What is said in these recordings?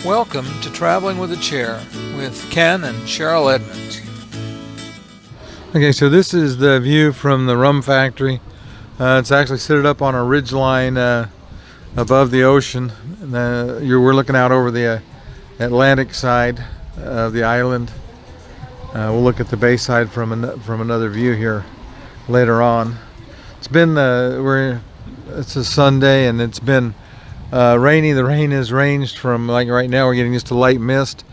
Welcome to Traveling with a Chair with Ken and Cheryl Edmonds. Okay, so this is the view from the rum factory. It's actually set up on a ridge line above the ocean. We're looking out over the Atlantic side of the island. We'll look at the bay side from another view here later on. It's been it's a Sunday and it's been rainy. The rain has ranged from, like right now, we're getting just a light mist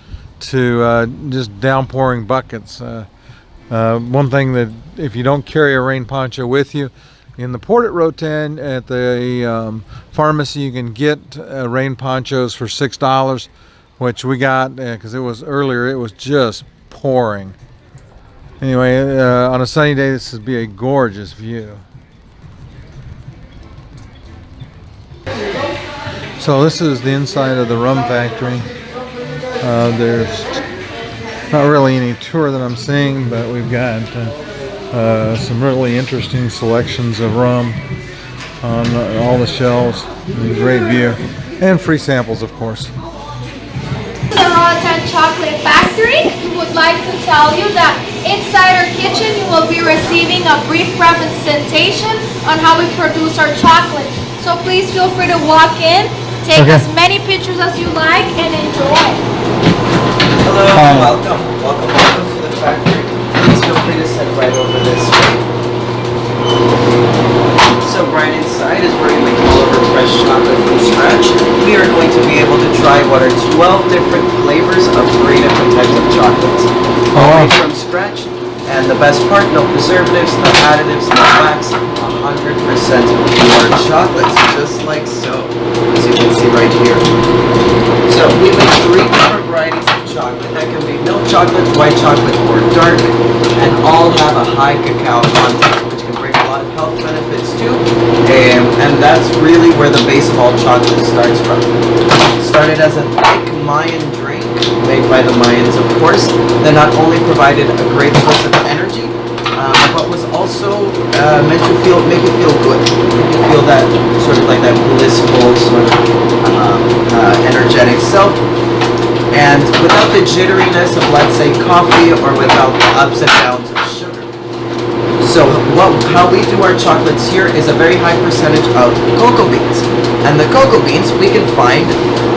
to just downpouring buckets. One thing that if you don't carry a rain poncho with you, in the port at Roatan at the pharmacy, you can get rain ponchos for $6, which we got because it was just pouring. Anyway, on a sunny day, this would be a gorgeous view. So this is the inside of the rum factory. There's not really any tour that I'm seeing, but we've got some really interesting selections of rum on all the shelves. Great view. And free samples, of course. The Roatan Chocolate Factory. We would like to tell you that inside our kitchen you will be receiving a brief presentation on how we produce our chocolate. So please feel free to walk in, take as many pictures as you like, and enjoy. Hello, welcome to the factory. Please feel free to sit right over this way. So right inside is where we make all of our fresh chocolate from scratch. We are going to be able to try what are 12 different flavors of 3 different types of chocolates. All made from scratch. And the best part, no preservatives, no additives, no wax, 100% pure chocolates, just like so, as you can see right here. So we make 3 different varieties of chocolate that can be milk chocolate, white chocolate, or dark, and all have a high cacao content, which can bring a lot of health benefits too. And that's really where the base of all chocolate starts from. It started as a thick Mayan drink, made by the Mayans, of course, that not only provided a great source of energy, but was also meant to make you feel good. Make you feel that sort of like that blissful, sort of energetic self. And without the jitteriness of, let's say, coffee, or without the ups and downs of sugar. So how we do our chocolates here is a very high percentage of cocoa beans. And the cocoa beans we can find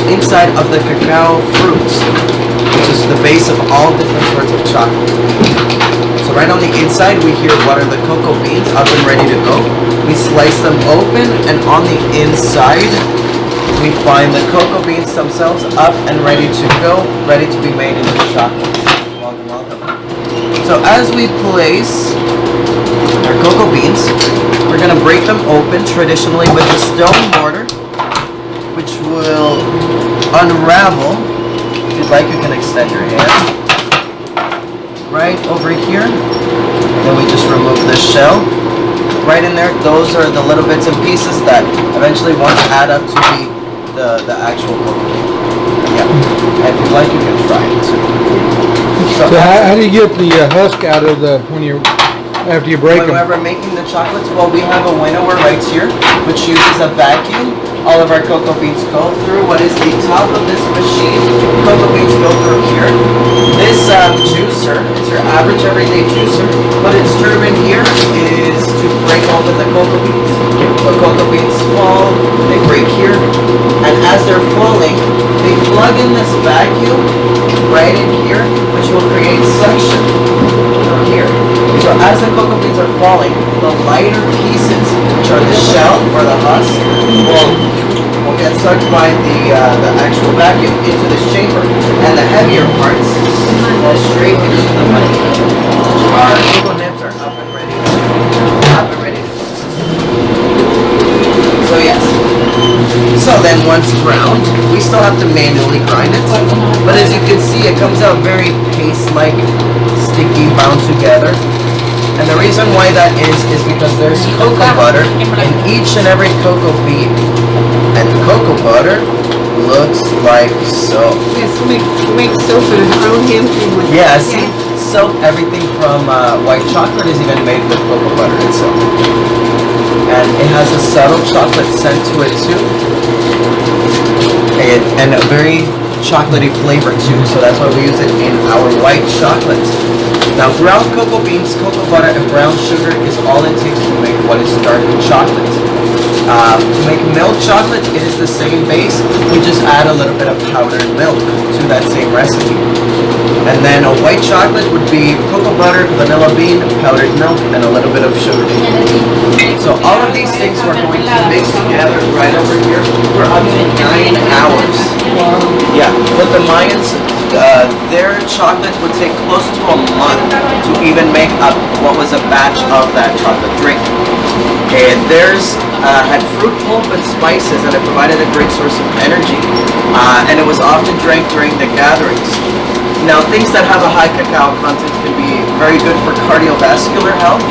inside of the cacao fruits, which is the base of all different sorts of chocolate. So right on the inside we hear what are the cocoa beans up and ready to go. We slice them open, and on the inside we find the cocoa beans themselves up and ready to go, ready to be made into chocolate. Welcome. So as we place our cocoa beans, we're going to break them open traditionally with a stone mortar, which will unravel. If you'd like, you can extend your hand right over here. Then we just remove the shell. Right in there, those are the little bits and pieces that eventually once add up to be the actual cocoa bean. Yeah, and if you'd like, you can try it too. So how do you get the husk out of after you break them? When we're making the chocolates, well, we have a winnower right here, which uses a vacuum. All of our cocoa beans go through what is the top of this machine. Cocoa beans go through here. This juicer, it's your average everyday juicer, but its term in here is to break open the cocoa beans. So cocoa beans fall, they break here, and as they're falling, they plug in this vacuum right in here, which will create suction from here. So as the cocoa beans are falling, the lighter pieces, which are the shell or the husk, will get sucked by the actual vacuum into this chamber, and the heavier parts fall straight into the honey. Our cocoa nibs are up and ready. So yes. So then once ground, we still have to manually grind it, but as you can see, it comes out very paste-like, sticky, bound together. And the reason why that is because there's cocoa butter in each and every cocoa bean. And cocoa butter looks like soap. Yes, make soap and throw him with. Yeah, see, soap, everything from white chocolate is even made with cocoa butter itself. And it has a subtle chocolate scent to it too. And a very chocolatey flavor too, so that's why we use it in our white chocolate. Now, ground cocoa beans, cocoa butter, and brown sugar is all it takes to make what is dark chocolate. To make milk chocolate, it is the same base. We just add a little bit of powdered milk to that same recipe. And then a white chocolate would be cocoa butter, vanilla bean, powdered milk, and a little bit of sugar. So all of these things we're going to mix together right over here for up to 9 hours. Yeah, with the Mayans, their chocolate would take close to a month to even make up what was a batch of that chocolate drink. And theirs had fruit pulp and spices, and it provided a great source of energy. And it was often drank during the gatherings. Now, things that have a high cacao content can be very good for cardiovascular health,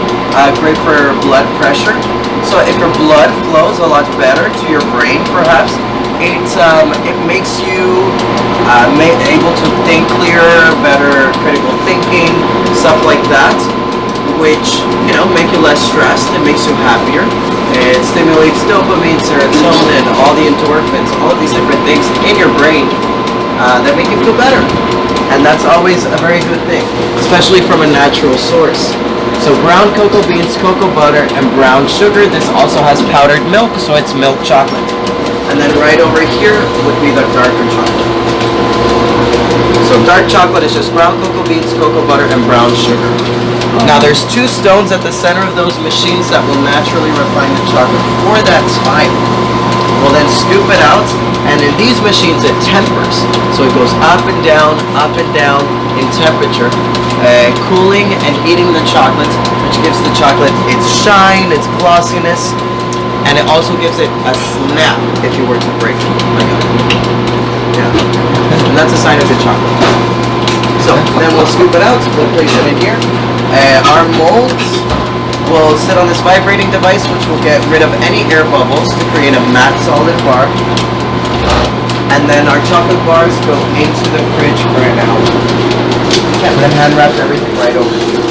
great for blood pressure. So if your blood flows a lot better to your brain, perhaps, it makes you able to think clearer, better critical thinking, stuff like that, which, you know, make you less stressed. It makes you happier. It stimulates dopamine, serotonin, all the endorphins, all of these different things in your brain that make you feel better. And that's always a very good thing, especially from a natural source. So ground cocoa beans, cocoa butter, and brown sugar. This also has powdered milk, so it's milk chocolate. And then right over here would be the darker chocolate. So dark chocolate is just ground cocoa beans, cocoa butter, and brown sugar. Now there's 2 stones at the center of those machines that will naturally refine the chocolate for that time. We'll then scoop it out, and in these machines it tempers. So it goes up and down in temperature, cooling and heating the chocolate, which gives the chocolate its shine, its glossiness, and it also gives it a snap if you were to break it. Yeah. And that's a sign of good chocolate. So then we'll scoop it out, we'll place it in here. Our molds will sit on this vibrating device, which will get rid of any air bubbles to create a matte solid bar. And then our chocolate bars go into the fridge for an hour. And then hand wrap everything right over here.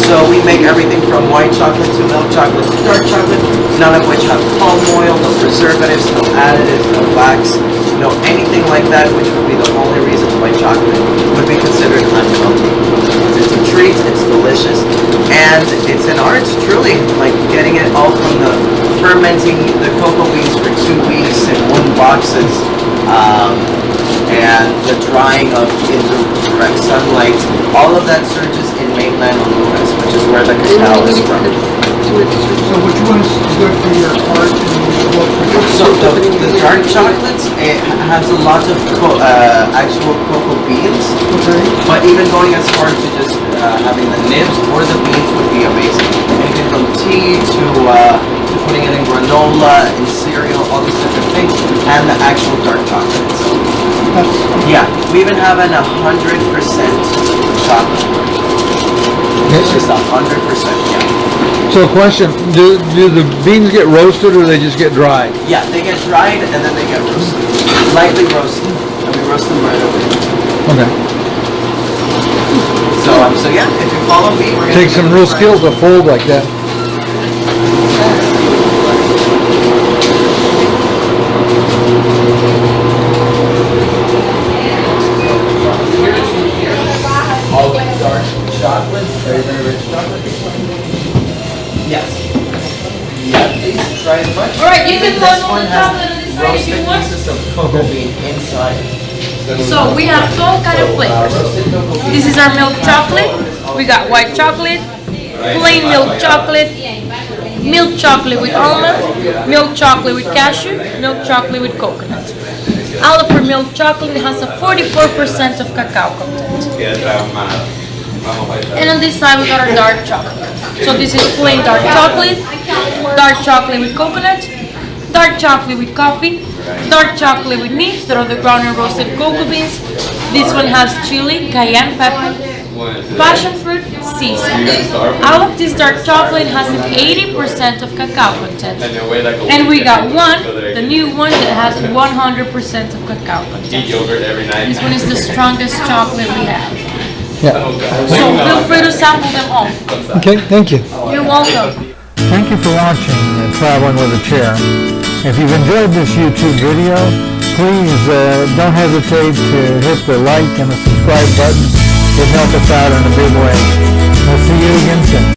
So we make everything from white chocolate to milk chocolate to dark chocolate, none of which have palm oil, no preservatives, no additives, no wax, no anything like that, which would be the only reason why chocolate would be considered unhealthy. It's a treat, it's delicious, and it's an art, truly, like getting it all from the fermenting the cocoa beans for 2 weeks in wooden boxes, and the drying of in the direct sunlight. All of that surges in mainland Honduras, which is where the cacao is from. So which one is good for your heart and what for your... So the dark chocolates, it has a lot of actual cocoa beans, Okay. but even going as far to just having the nibs or the beans would be amazing. Anything from tea to putting it in granola, in cereal, all these different things, and the actual dark chocolate itself. Yeah, we even have an 100% chocolate. It's just 100%, yeah. So question, do the beans get roasted or they just get dried? Yeah, they get dried and then they get roasted. Lightly roasted. And we roast them right over here. Okay. So yeah, if you follow me, we're gonna Takes some real skill to fold like that. All dark chocolate, very, very rich chocolate. Yes. Yeah, please try as much. Alright, you can This put all one the has chocolate on this side if you roasted want. pieces of cocoa bean inside. So we have 12 kind of flavors. Roasted cocoa bean. This is our milk chocolate. We got white chocolate, plain milk chocolate, milk chocolate with almond, milk chocolate with cashew, milk chocolate with coconut. All of our milk chocolate has a 44% of cacao content. And on this side we got our dark chocolate. So this is plain dark chocolate with coconut, dark chocolate with coffee, dark chocolate with nibs that are the ground and roasted cocoa beans. This one has chili, cayenne pepper, passion fruit, sesame. All of this dark chocolate has an 80% of cacao content. And we got one, the new one, that has 100% of cacao content. This one is the strongest chocolate we have. Yeah. So feel free to sample them all. Okay, thank you. You're welcome. Thank you for watching Traveling with a Chair. If you've enjoyed this YouTube video, please don't hesitate to hit the like and the subscribe button. It helps us out in a big way. We'll see you again soon.